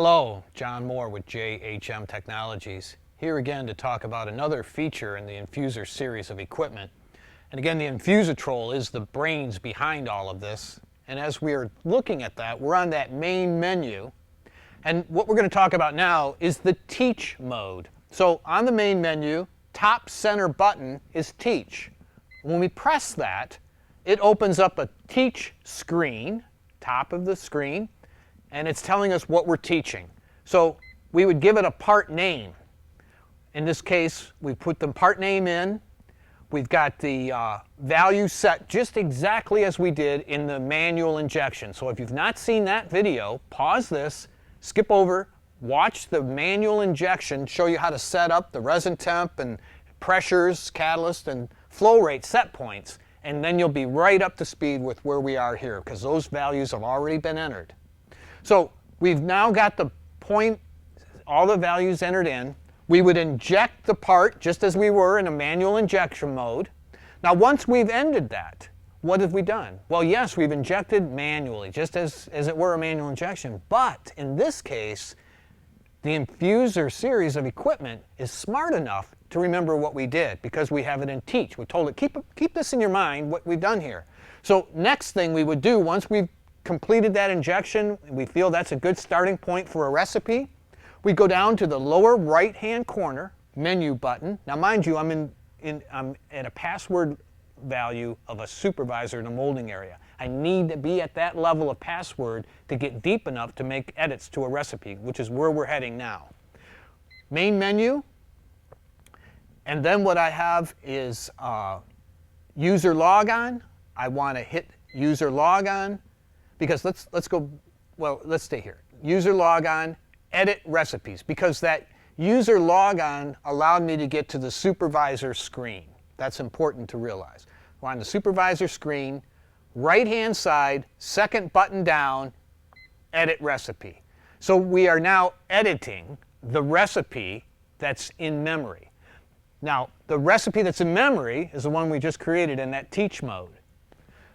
Hello, John Moore with JHM Technologies, here again to talk about another feature in the Infuser series of equipment. And again, the Infusitrol is the brains behind all of this. And as we're looking at that, we're on that main menu. And what we're going to talk about now is the Teach mode. So on the main menu, top center button is Teach. When we press that, it opens up a Teach screen, top of the screen, and it's telling us what we're teaching. So we would give it a part name. In this case, we put the part name in. We've got the value set just exactly as we did in the manual injection. So if you've not seen that video, pause this, skip over, watch the manual injection, show you how to set up the resin temp and pressures, catalyst, and flow rate set points, and then you'll be right up to speed with where we are here because those values have already been entered. So we've now got the point, all the values entered in. We would inject the part just as we were in a manual injection mode. Now once we've ended that, what have we done? Well, yes, we've injected manually, just as it were a manual injection. But in this case, the Infuser series of equipment is smart enough to remember what we did because we have it in Teach. We told it, keep this in your mind, what we've done here. So next thing we would do once we've completed that injection, we feel that's a good starting point for a recipe, we go down to the lower right hand corner menu button. Now mind you, I'm at a password value of a supervisor in a molding area. I need to be at that level of password to get deep enough to make edits to a recipe, which is where we're heading now. Main menu, and then what I have is user logon. I want to hit user logon because let's stay here. User logon, edit recipes, because that user logon allowed me to get to the supervisor screen. That's important to realize. We're on the supervisor screen, right hand side, second button down, edit recipe. So we are now editing the recipe that's in memory. Now the recipe that's in memory is the one we just created in that Teach mode.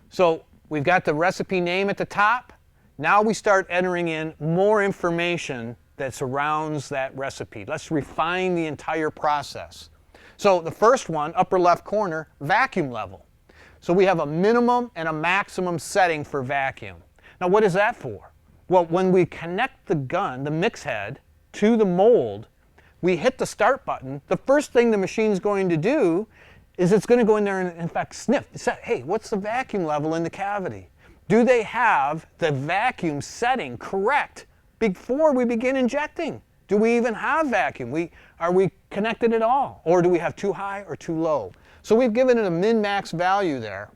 So we've got the recipe name at the top. Now we start entering in more information that surrounds that recipe. Let's refine the entire process. So the first one, upper left corner, vacuum level. So we have a minimum and a maximum setting for vacuum. Now what is that for? Well, when we connect the gun, the mix head, to the mold, we hit the start button. The first thing the machine's going to do is it's going to go in there and in fact sniff. Say, hey, what's the vacuum level in the cavity? Do they have the vacuum setting correct before we begin injecting? Do we even have vacuum? Are we connected at all? Or do we have too high or too low? So we've given it a min-max value there.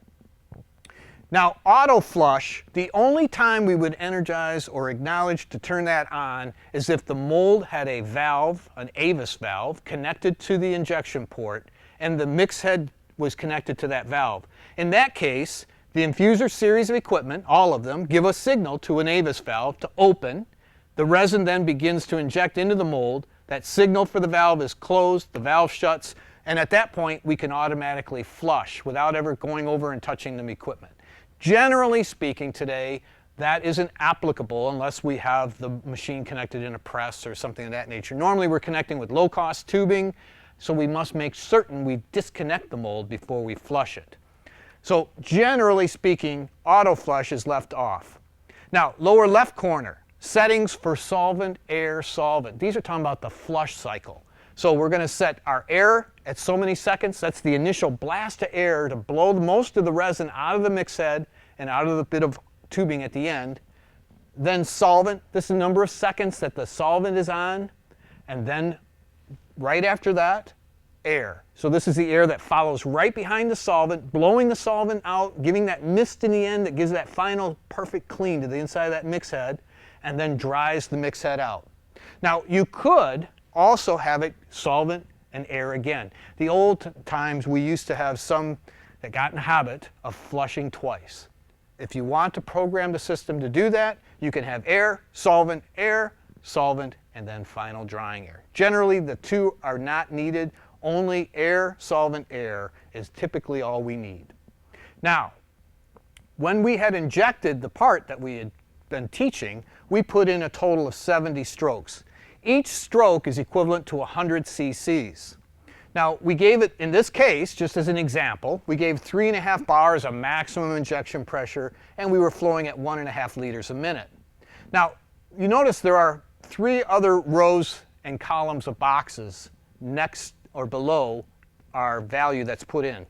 Now auto flush, the only time we would energize or acknowledge to turn that on is if the mold had a valve, an AVIS valve, connected to the injection port and the mix head was connected to that valve. In that case, the Infuser series of equipment, all of them, give a signal to an AVIS valve to open. The resin then begins to inject into the mold. That signal for the valve is closed, the valve shuts, and at that point we can automatically flush without ever going over and touching the equipment. Generally speaking today, that isn't applicable unless we have the machine connected in a press or something of that nature. Normally we're connecting with low-cost tubing, so we must make certain we disconnect the mold before we flush it. So generally speaking, auto flush is left off. Now, lower left corner, settings for solvent, air, solvent. These are talking about the flush cycle. So we're going to set our air at so many seconds. That's the initial blast of air to blow most of the resin out of the mix head and out of the bit of tubing at the end. Then solvent, this is the number of seconds that the solvent is on. And then right after that, air. So this is the air that follows right behind the solvent, blowing the solvent out, giving that mist in the end that gives that final perfect clean to the inside of that mix head, and then dries the mix head out. Now you could also have it solvent and air again. The old times we used to have some that got in the habit of flushing twice. If you want to program the system to do that, you can have air, solvent, and then final drying air. Generally the two are not needed. Only air, solvent, air is typically all we need. Now, when we had injected the part that we had been teaching, we put in a total of 70 strokes. Each stroke is equivalent to 100 cc's. Now, we gave it, in this case, just as an example, we gave 3.5 bars of maximum injection pressure, and we were flowing at 1.5 liters a minute. Now, you notice there are 3 other rows and columns of boxes next or below our value that's put in.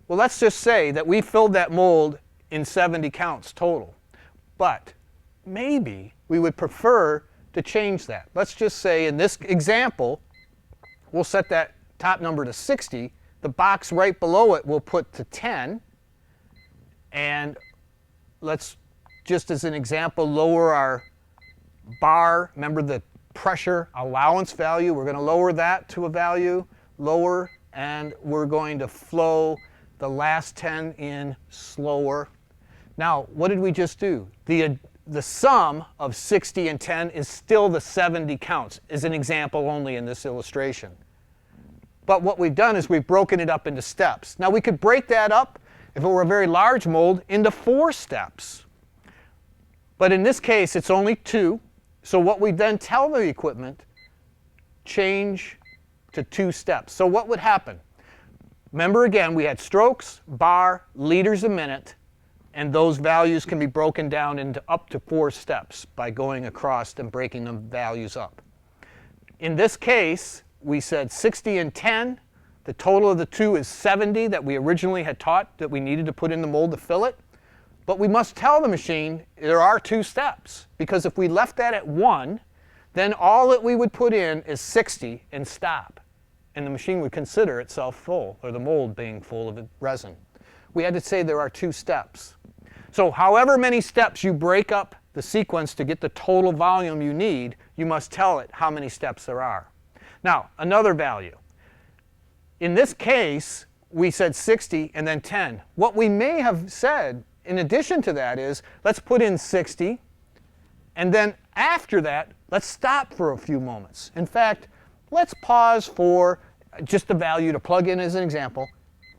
Well, let's just say that we filled that mold in 70 counts total. But maybe we would prefer to change that. Let's just say in this example, we'll set that top number to 60. The box right below it we'll put to 10. And let's, just as an example, lower our bar. Remember the pressure allowance value. We're going to lower that to a value, lower, and we're going to flow the last 10 in slower. Now, what did we just do? The sum of 60 and 10 is still the 70 counts, as an example only in this illustration. But what we've done is we've broken it up into steps. Now, we could break that up, if it were a very large mold, into 4 steps. But in this case, it's only 2. So what we then tell the equipment, change to 2 steps. So what would happen? Remember again, we had strokes, bar, liters a minute, and those values can be broken down into up to 4 steps by going across and breaking the values up. In this case, we said 60 and 10. The total of the 2 is 70 that we originally had taught that we needed to put in the mold to fill it. But we must tell the machine there are 2 steps, because if we left that at 1, then all that we would put in is 60 and stop. And the machine would consider itself full, or the mold being full of resin. We had to say there are 2 steps. So however many steps you break up the sequence to get the total volume you need, you must tell it how many steps there are. Now, another value. In this case, we said 60 and then 10. What we may have said in addition to that is, let's put in 60, and then after that, let's stop for a few moments. In fact, let's pause for just the value to plug in as an example,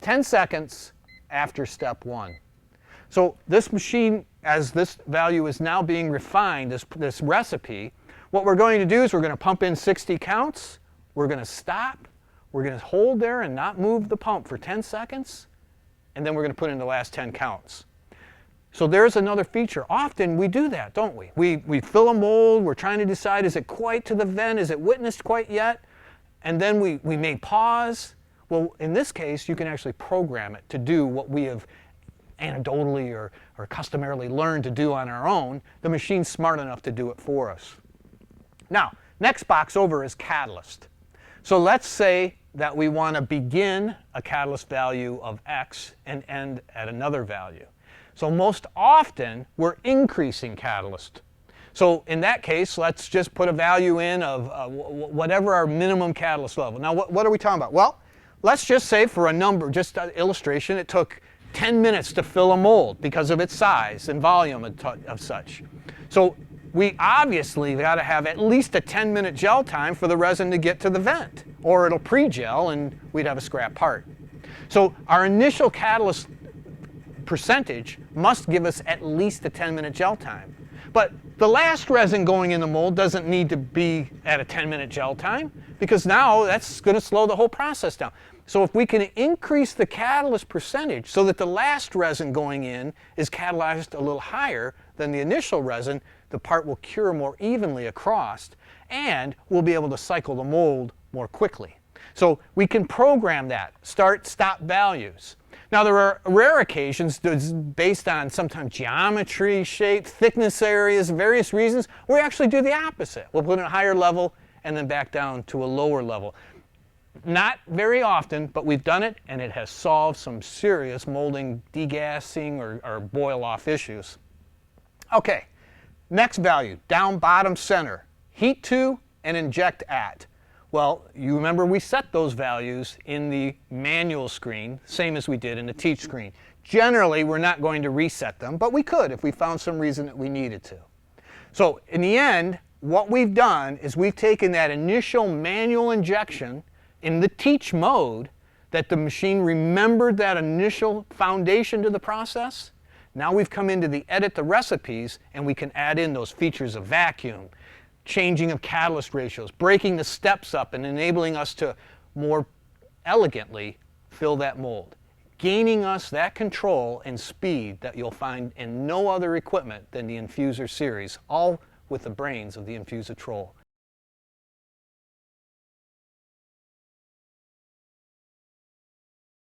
10 seconds after step 1. So this machine, as this value is now being refined, this recipe, what we're going to do is we're going to pump in 60 counts, we're going to stop, we're going to hold there and not move the pump for 10 seconds, and then we're going to put in the last 10 counts. So there's another feature. Often we do that, don't we? We fill a mold, we're trying to decide, is it quite to the vent, is it witnessed quite yet? And then we may pause. Well, in this case, you can actually program it to do what we have anecdotally or customarily learned to do on our own. The machine's smart enough to do it for us. Now, next box over is catalyst. So let's say that we want to begin a catalyst value of X and end at another value. So most often, we're increasing catalyst. So in that case, let's just put a value in of whatever our minimum catalyst level. Now, what are we talking about? Well, let's just say for a number, just an illustration, it took 10 minutes to fill a mold because of its size and volume of such. So we obviously got to have at least a 10-minute gel time for the resin to get to the vent, or it'll pre-gel and we'd have a scrap part. So our initial catalyst percentage must give us at least a 10-minute gel time. But the last resin going in the mold doesn't need to be at a 10-minute gel time, because now that's going to slow the whole process down. So if we can increase the catalyst percentage so that the last resin going in is catalyzed a little higher than the initial resin, the part will cure more evenly across, and we'll be able to cycle the mold more quickly. So we can program that, start, stop values. Now there are rare occasions based on sometimes geometry, shape, thickness areas, various reasons, where we actually do the opposite. We'll put in a higher level and then back down to a lower level. Not very often, but we've done it, and it has solved some serious molding degassing or boil-off issues. Okay, next value, down, bottom, center. Heat to and inject at. Well, you remember we set those values in the manual screen, same as we did in the teach screen. Generally, we're not going to reset them, but we could if we found some reason that we needed to. So in the end, what we've done is we've taken that initial manual injection in the teach mode, that the machine remembered that initial foundation to the process. Now we've come into the edit the recipes, and we can add in those features of vacuum, changing of catalyst ratios, breaking the steps up and enabling us to more elegantly fill that mold, gaining us that control and speed that you'll find in no other equipment than the Infuser series, all with the brains of the Infusatrol.